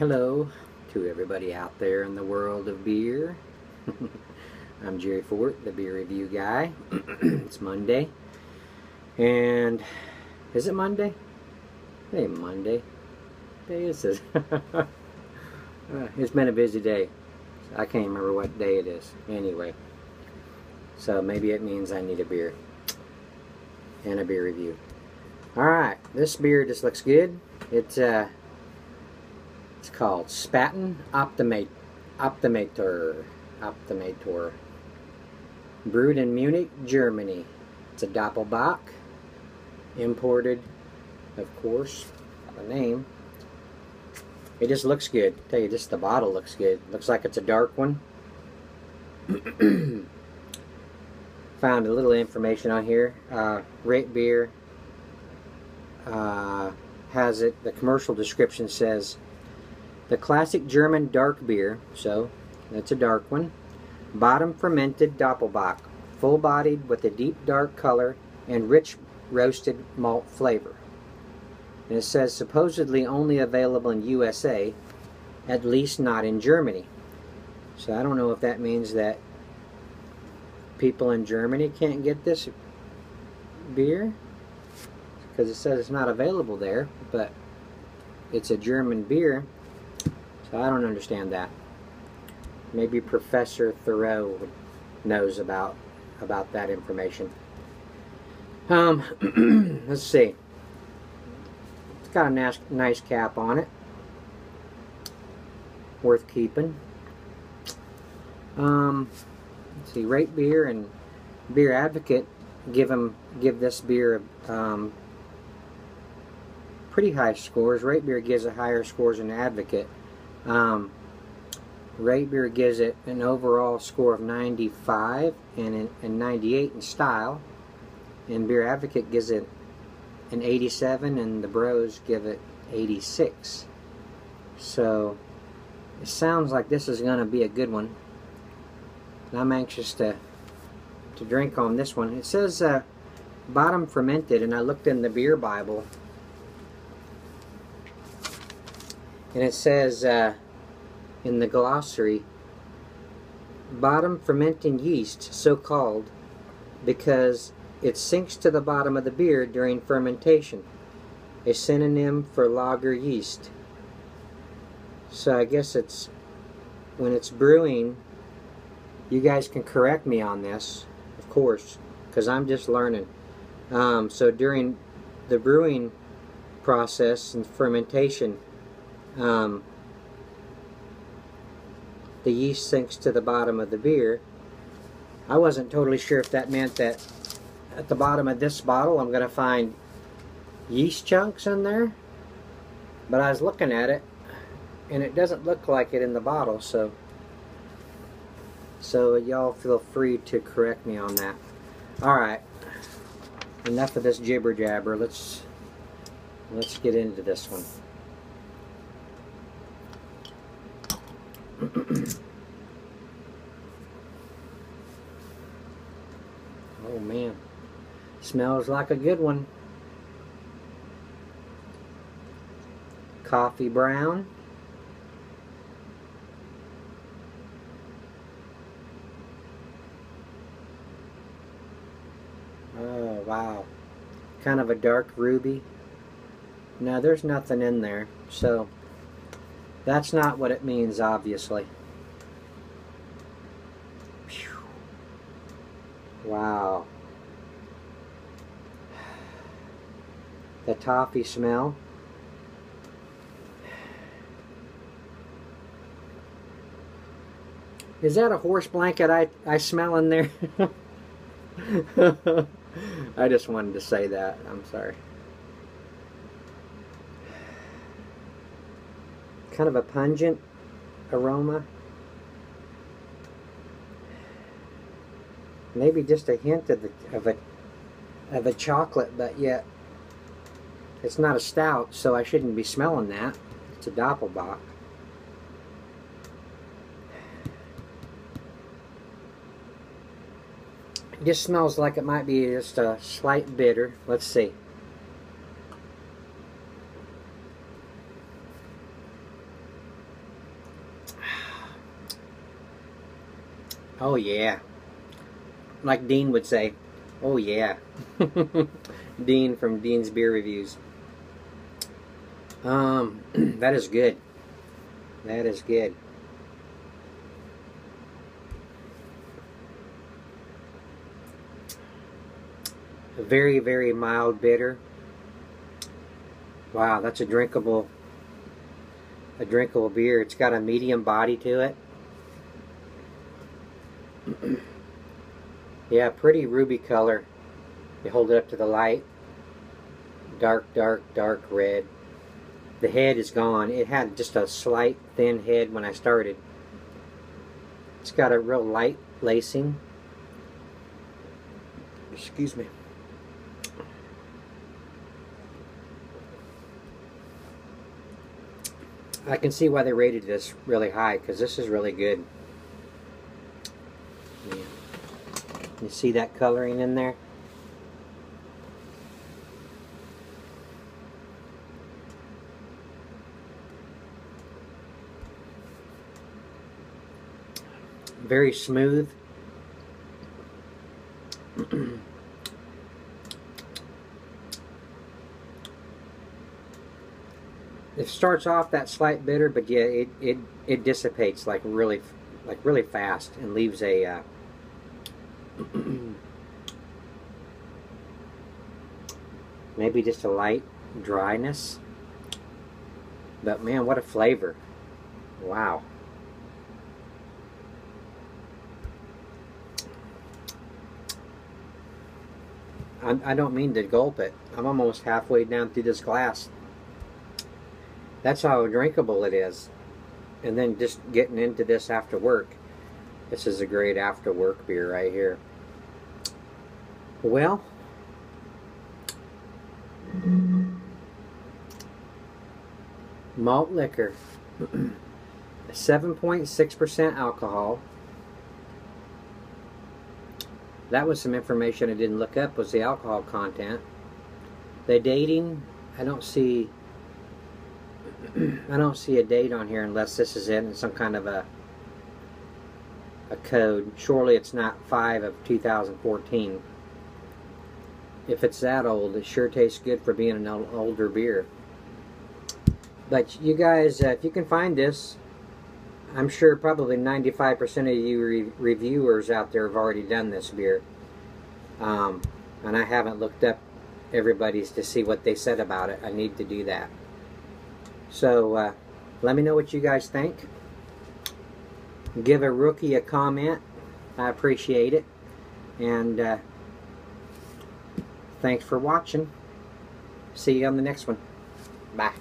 Hello to everybody out there in the world of beer. I'm Jerry Fort, the beer review guy. It's Monday. And is it Monday? Hey, Monday. What day is this? It's been a busy day. I can't remember what day it is. Anyway. So maybe it means I need a beer. And a beer review. Alright, this beer just looks good. It's called Spaten Optimator. Brewed in Munich, Germany. It's a Dopple Bock. Imported, of course, by the name. It just looks good. I tell you, just the bottle looks good. Looks like it's a dark one. Found a little information on here. Rate Beer has it. The commercial description says, the classic German dark beer, so that's a dark one. Bottom fermented Doppelbock, full bodied with a deep dark color and rich roasted malt flavor. And it says supposedly only available in USA, at least not in Germany. So I don't know if that means that people in Germany can't get this beer, because it says it's not available there, but it's a German beer. So I don't understand that. Maybe Professor Thoreau knows about that information. Let's see. It's got a nice cap on it. Worth keeping. Let's see. Rate Beer and Beer Advocate give this beer pretty high scores. Rate Beer gives it higher scores than Advocate. Rate Beer gives it an overall score of 95 and 98 in style, and Beer Advocate gives it an 87, and the Bros give it 86. So it sounds like this is going to be a good one, and I'm anxious to drink on this one. It says bottom fermented, and I looked in the beer Bible, and it says in the glossary, bottom fermenting yeast, so called because it sinks to the bottom of the beer during fermentation, a synonym for lager yeast. So I guess it's when it's brewing. You guys can correct me on this, of course, because I'm just learning. So during the brewing process and fermentation, the yeast sinks to the bottom of the beer. I wasn't totally sure if that meant that at the bottom of this bottle I'm going to find yeast chunks in there, but I was looking at it and it doesn't look like it in the bottle, so y'all feel free to correct me on that. Alright, enough of this jibber jabber. Let's get into this one. Oh man, smells like a good one. Coffee brown. Oh wow, kind of a dark ruby. No, there's nothing in there, so that's not what it means, obviously. Whew. Wow. The toffee smell. Is that a horse blanket I smell in there? I just wanted to say that. I'm sorry. Kind of a pungent aroma. Maybe just a hint of a chocolate, but yet it's not a stout, so I shouldn't be smelling that. It's a Dopple Bock. It just smells like it might be just a slight bitter. Let's see. Oh yeah. Like Dean would say, oh yeah. Dean from Dean's Beer Reviews. That is good. That is good. A very, very mild bitter. Wow, that's a drinkable beer. It's got a medium body to it. Yeah, pretty ruby color. You hold it up to the light. Dark, dark, dark red. The head is gone. It had just a slight thin head when I started. It's got a real light lacing. Excuse me. I can see why they rated this really high, because this is really good. Yeah. You see that coloring in there? Very smooth. It starts off that slight bitter, but yeah, it dissipates like really fast and leaves a maybe just a light dryness. But man, what a flavor! Wow. I don't mean to gulp it. I'm almost halfway down through this glass. That's how drinkable it is. And then just getting into this after work. This is a great after work beer right here. Well, malt liquor, 7.6% alcohol. That was some information I didn't look up, was the alcohol content. The dating, I don't see a date on here unless this is it in some kind of a code. Surely it's not 5 of 2014. If it's that old, it sure tastes good for being an older beer. But you guys, if you can find this, I'm sure probably 95% of you reviewers out there have already done this beer. And I haven't looked up everybody's to see what they said about it. I need to do that. So let me know what you guys think. Give a rookie a comment. I appreciate it. And thanks for watching. See you on the next one. Bye.